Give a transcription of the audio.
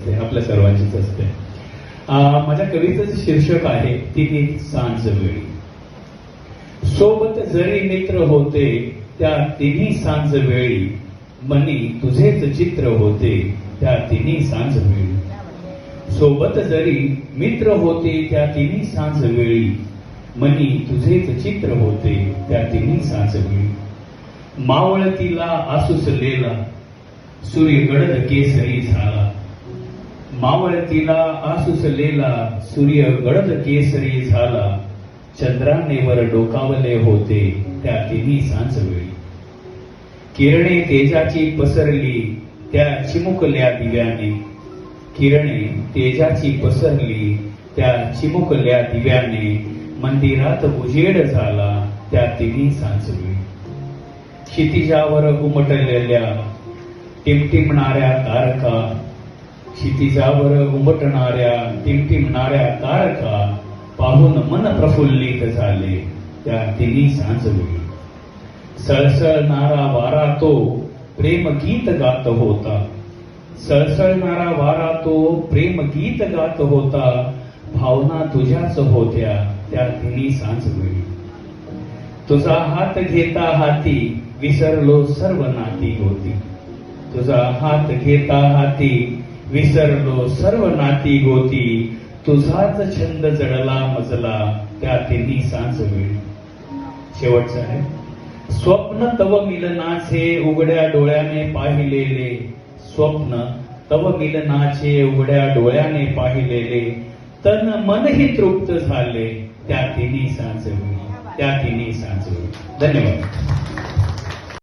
आपल्या सर्वांचीच असते. माझ्या कवितेचं शीर्षक आहे तिन्ही सांज वेळी. सोबत जरी मित्र होते त्या तिन्ही सांज वेळी, मनी तुझेच चित्र होते त्या तिन्ही सांज वेळी. सोबत जरी मित्र होते त्या तिन्ही सांज वेळी, मनी तुझेच चित्र होते त्या तिन्ही सांज वेळी. मावळतीला आसुसलेला सूर्य गडद केसरी झाला. मावळतीला आसुसलेला सूर्य गडद केसरी झाला. चंद्राने वर डोकावले होते त्या तिन्ही सांज वेळी. किरणे तेजाची पसरली त्या चिमुकल्या दिव्याने. किरणे तेजाची पसरली त्या चिमुकल्या दिव्याने. मंदिरात उजेड झाला त्या तिन्ही सांज वेळी. क्षितिजावर उमटलेल्या टिमटिमणाऱ्या तारका. क्षितिजावर उमटणाऱ्या टिमटिमणाऱ्या तारका पाहून मन प्रफुल्लित झाले त्या तिन्ही सांज वेळी. सळसळणारा वारा तो प्रेम गीत गात होता. सळसळणारा वारा तो प्रेम गीत गात होता. भावना तुझ्याच होत्या त्या तिन्ही सांज वेळी. तुझा हात घेता हाती विसरलो सर्व नाती गोती. तुझा हात घेता हाती विसरलो सर्व नाती गोती. तुझाच छंद जडला मजला त्या तिन्ही सांज वेळी. शेवटचं आहे. स्वप्न तव मिलनाचे उघड्या डोळ्याने पाहिलेले. स्वप्न तव मिलनाचे उघड्या डोळ्याने पाहिलेले. तन मनही तृप्त झाले त्या तिन्ही सांज वेळी. त्या तिन्ही सांज वेळी. धन्यवाद.